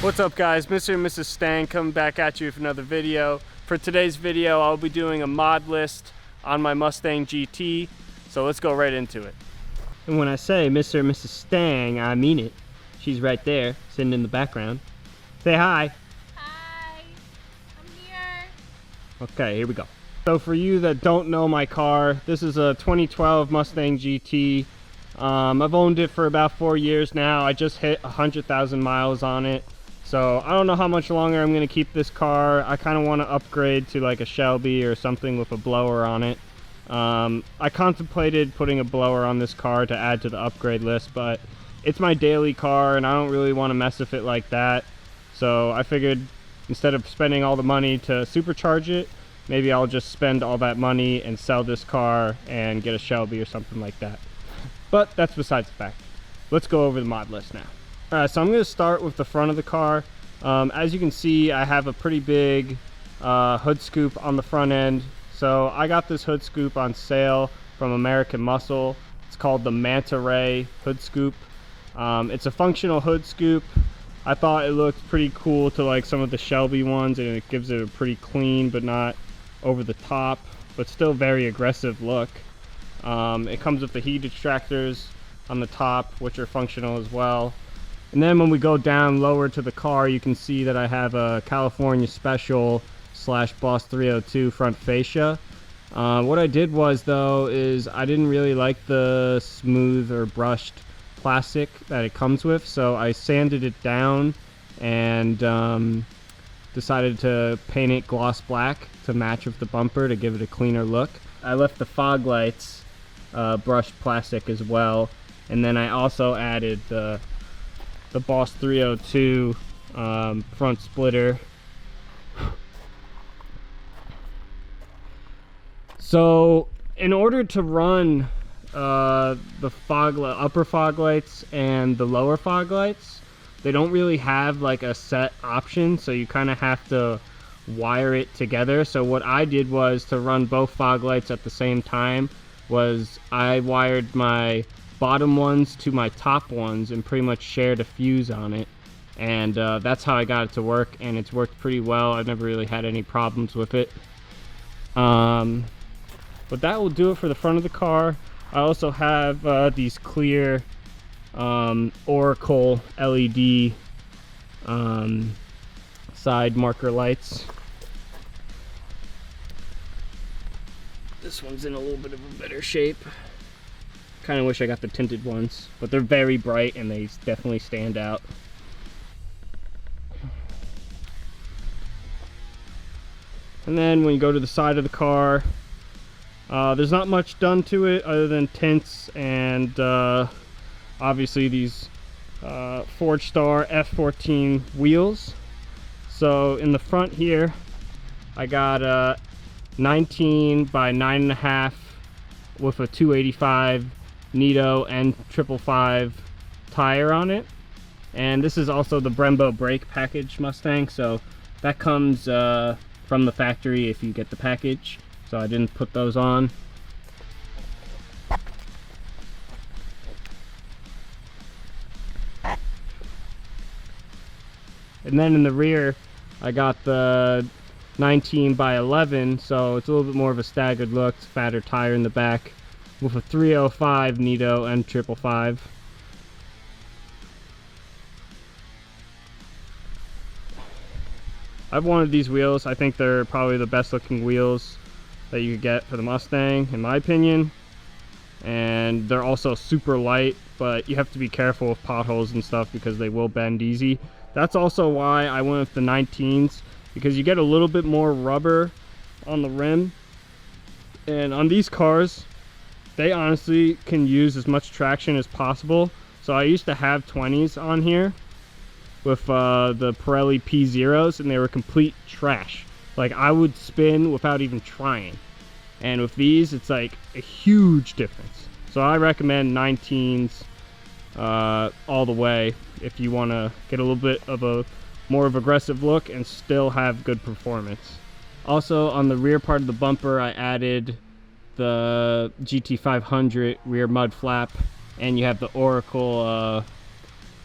What's up guys, Mr. and Mrs. Stang coming back at you with another video. For today's video, I'll be doing a mod list on my Mustang GT, so let's go right into it. And when I say Mr. and Mrs. Stang, I mean it. She's right there, sitting in the background. Say hi. Hi, I'm here. Okay, here we go. So for you that don't know my car, this is a 2012 Mustang GT. I've owned it for about 4 years now. I just hit 100,000 miles on it. So I don't know how much longer I'm going to keep this car. I kind of want to upgrade to like a Shelby or something with a blower on it. I contemplated putting a blower on this car to add to the upgrade list, but it's my daily car and I don't really want to mess with it like that. So I figured instead of spending all the money to supercharge it, maybe I'll just spend all that money and sell this car and get a Shelby or something like that. But that's besides the fact. Let's go over the mod list now. Alright, so I'm going to start with the front of the car. As you can see, I have a pretty big hood scoop on the front end. So I got this hood scoop on sale from American Muscle. It's called the Manta Ray hood scoop. It's a functional hood scoop. I thought it looked pretty cool to like some of the Shelby ones, and it gives it a pretty clean but not over the top, but still very aggressive look. It comes with the heat extractors on the top, which are functional as well. And then when we go down lower to the car, you can see that I have a California Special / Boss 302 front fascia. What I did was though is I didn't really like the smooth or brushed plastic that it comes with, so I sanded it down and decided to paint it gloss black to match with the bumper to give it a cleaner look. I left the fog lights brushed plastic as well, and then I also added the Boss 302 front splitter. So in order to run the upper fog lights and the lower fog lights, they don't really have like a set option, so you kind of have to wire it together. So what I did was to run both fog lights at the same time was I wired my bottom ones to my top ones and pretty much shared a fuse on it, and that's how I got it to work, and it's worked pretty well. I've never really had any problems with it. But that will do it for the front of the car. I also have these clear Oracle LED side marker lights. This one's in a little bit of a better shape. Kind of wish I got the tinted ones, but they're very bright and they definitely stand out. And then when you go to the side of the car, there's not much done to it other than tints and obviously these Forge Star F14 wheels. So in the front here, I got 19 by 9.5 with a 285 Nito and 555 tire on it, and this is also the Brembo brake package Mustang, so that comes from the factory if you get the package, so I didn't put those on. And then in the rear I got the 19 by 11, so it's a little bit more of a staggered look. It's a fatter tire in the back with a 305 Nito and 555. I've wanted these wheels. I think they're probably the best looking wheels that you could get for the Mustang in my opinion, and they're also super light, but you have to be careful with potholes and stuff because they will bend easy. That's also why I went with the 19s, because you get a little bit more rubber on the rim, and on these cars they honestly can use as much traction as possible. So I used to have 20s on here with the Pirelli P0s, and they were complete trash. Like I would spin without even trying, and with these it's like a huge difference. So I recommend 19s all the way if you want to get a little bit of a more of aggressive look and still have good performance. Also on the rear part of the bumper I added the GT500 rear mud flap, and you have the Oracle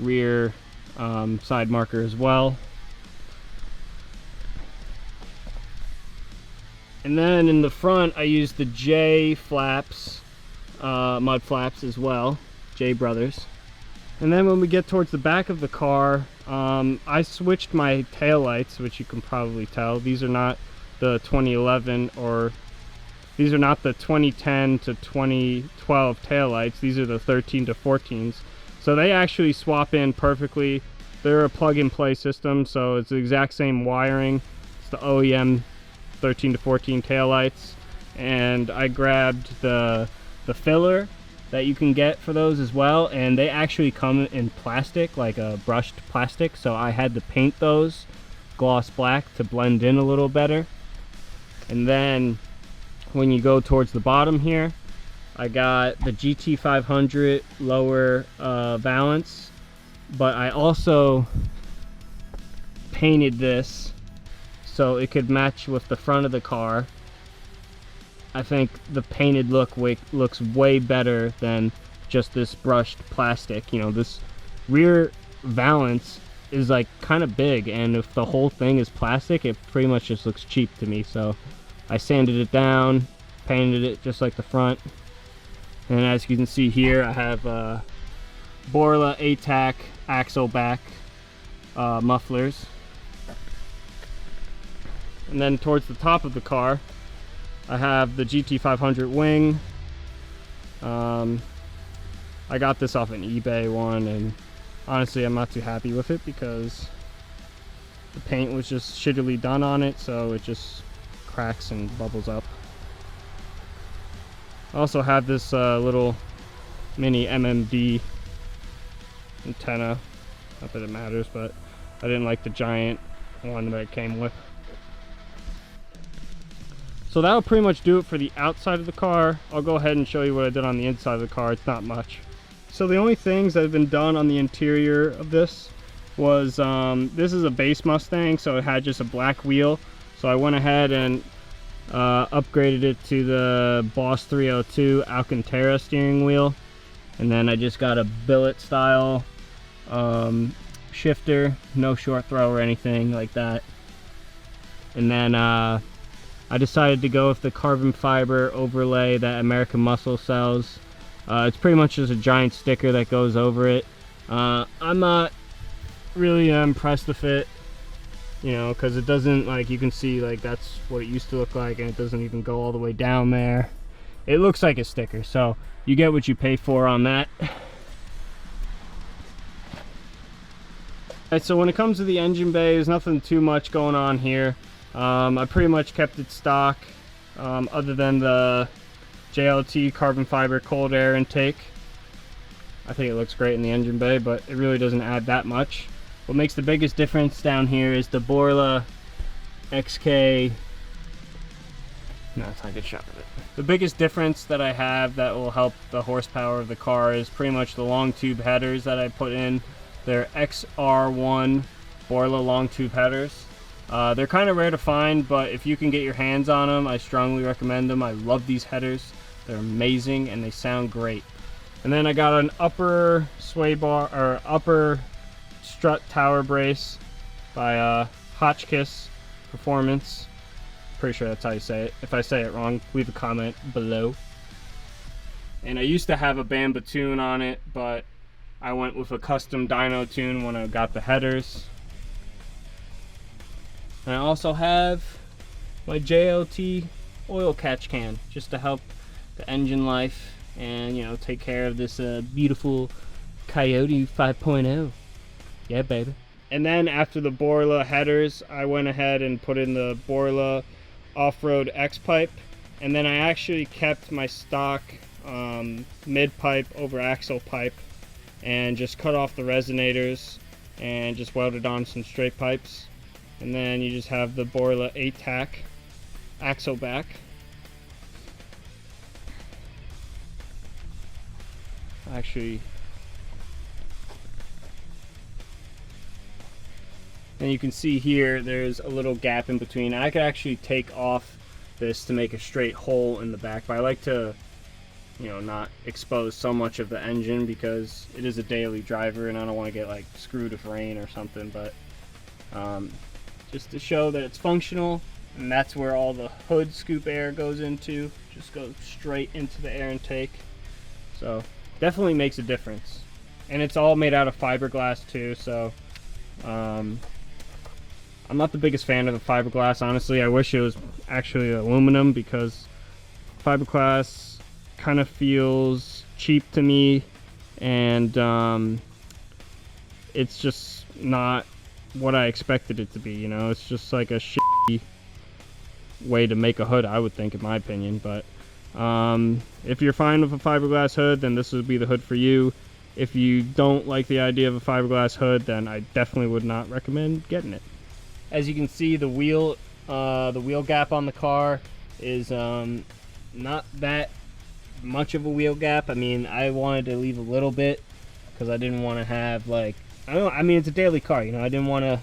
rear side marker as well. And then in the front, I used the J flaps, mud flaps as well, J Brothers. And then when we get towards the back of the car, I switched my taillights, which you can probably tell. These are not the 2011 or these are not the 2010 to 2012 taillights. These are the 13 to 14s. So they actually swap in perfectly. They're a plug-and-play system, so it's the exact same wiring. It's the OEM 13 to 14 taillights. And I grabbed the filler that you can get for those as well, and they actually come in plastic, like a brushed plastic, so I had to paint those gloss black to blend in a little better. And then when you go towards the bottom here, I got the GT500 lower valance, but I also painted this so it could match with the front of the car. I think the painted look looks way better than just this brushed plastic. You know, this rear valance is like kind of big, and if the whole thing is plastic, it pretty much just looks cheap to me. So I sanded it down, painted it just like the front. And as you can see here, I have Borla ATAC axle back mufflers. And then towards the top of the car, I have the GT500 wing. I got this off an eBay one, and honestly I'm not too happy with it because the paint was just shittily done on it, so it just cracks and bubbles up. I also have this little mini MMD antenna. Not that it matters, but I didn't like the giant one that it came with. So that'll pretty much do it for the outside of the car. I'll go ahead and show you what I did on the inside of the car. It's not much. So the only things that have been done on the interior of this was, this is a base Mustang, so it had just a black wheel. So I went ahead and upgraded it to the Boss 302 Alcantara steering wheel. And then I just got a billet style shifter, no short throw or anything like that. And then I decided to go with the carbon fiber overlay that American Muscle sells. It's pretty much just a giant sticker that goes over it. I'm not really impressed with it, you know, because it doesn't, like, you can see, like, that's what it used to look like, and it doesn't even go all the way down there. It looks like a sticker, so you get what you pay for on that. Alright, so when it comes to the engine bay, there's nothing too much going on here. I pretty much kept it stock, other than the JLT carbon fiber cold air intake. I think it looks great in the engine bay, but it really doesn't add that much. What makes the biggest difference down here is the Borla XK. No, it's not a good shot of it. The biggest difference that I have that will help the horsepower of the car is pretty much the long tube headers that I put in. They're XR1 Borla long tube headers. They're kind of rare to find, but if you can get your hands on them, I strongly recommend them. I love these headers. They're amazing and they sound great. And then I got an upper sway bar, or upper strut tower brace by Hotchkiss Performance. Pretty sure that's how you say it. If I say it wrong, leave a comment below. And I used to have a Bamba tune on it, but I went with a custom dyno tune when I got the headers. And I also have my JLT oil catch can, just to help the engine life and, you know, take care of this beautiful Coyote 5.0. Yeah, baby. And then after the Borla headers, I went ahead and put in the Borla off-road X pipe, and then I actually kept my stock mid pipe over axle pipe and just cut off the resonators and just welded on some straight pipes. And then you just have the Borla ATAC axle back. Actually, and you can see here there's a little gap in between. I could actually take off this to make a straight hole in the back, but I like to you know, not expose so much of the engine, because it is a daily driver and I don't want to get like screwed with rain or something. But just to show that it's functional, and that's where all the hood scoop air goes into. Just goes straight into the air intake. So definitely makes a difference. And it's all made out of fiberglass too, so I'm not the biggest fan of the fiberglass, honestly. I wish it was actually aluminum, because fiberglass kind of feels cheap to me, and it's just not what I expected it to be, you know? It's just like a shitty way to make a hood, I would think, in my opinion. But if you're fine with a fiberglass hood, then this would be the hood for you. If you don't like the idea of a fiberglass hood, then I definitely would not recommend getting it. As you can see, the wheel gap on the car is not that much of a wheel gap. I mean, I wanted to leave a little bit because I didn't want to have, like, I mean, it's a daily car, you know. I didn't want to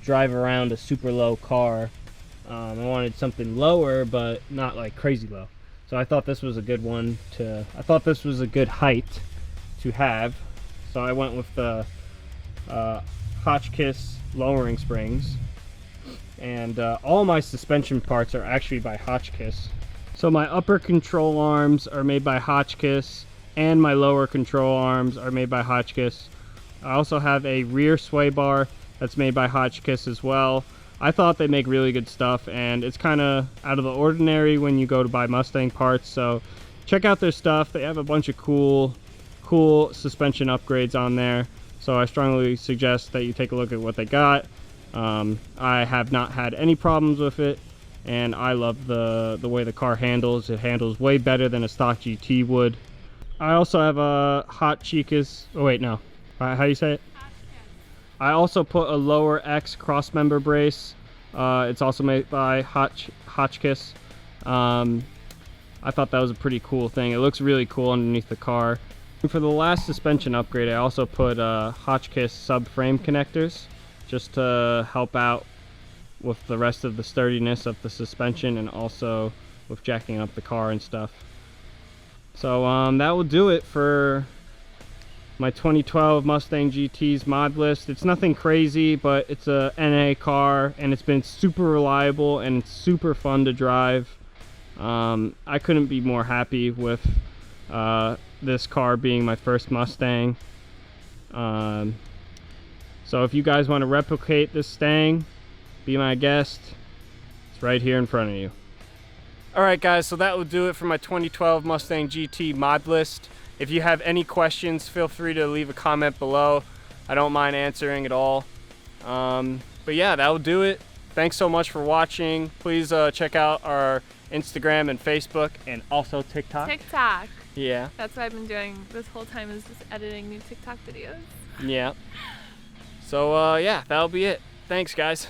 drive around a super low car. I wanted something lower, but not like crazy low. So I thought this was a good one I thought this was a good height to have. So I went with the Hotchkiss lowering springs, and all my suspension parts are actually by Hotchkiss. So my upper control arms are made by Hotchkiss, and my lower control arms are made by Hotchkiss. I also have a rear sway bar that's made by Hotchkiss as well. I thought they make really good stuff, and it's kind of out of the ordinary when you go to buy Mustang parts. So check out their stuff. They have a bunch of cool suspension upgrades on there. So I strongly suggest that you take a look at what they got. I have not had any problems with it, and I love the way the car handles. It handles way better than a stock GT would. I also have a Hotchkiss. Oh wait, no. How do you say it? I also put a lower X cross member brace. It's also made by Hotchkiss. I thought that was a pretty cool thing. It looks really cool underneath the car. And for the last suspension upgrade, I also put Hotchkiss subframe connectors, just to help out with the rest of the sturdiness of the suspension, and also with jacking up the car and stuff. So that will do it for my 2012 Mustang GT's mod list. It's nothing crazy, but it's a NA car, and it's been super reliable and super fun to drive. I couldn't be more happy with this car being my first Mustang. So if you guys want to replicate this Stang, be my guest. It's right here in front of you. Alright guys, so that will do it for my 2012 Mustang GT mod list. If you have any questions, feel free to leave a comment below. I don't mind answering at all. But yeah, that will do it. Thanks so much for watching. Please check out our Instagram and Facebook, and also TikTok. TikTok. Yeah. That's what I've been doing this whole time, is just editing new TikTok videos. Yeah. So yeah, that'll be it. Thanks guys.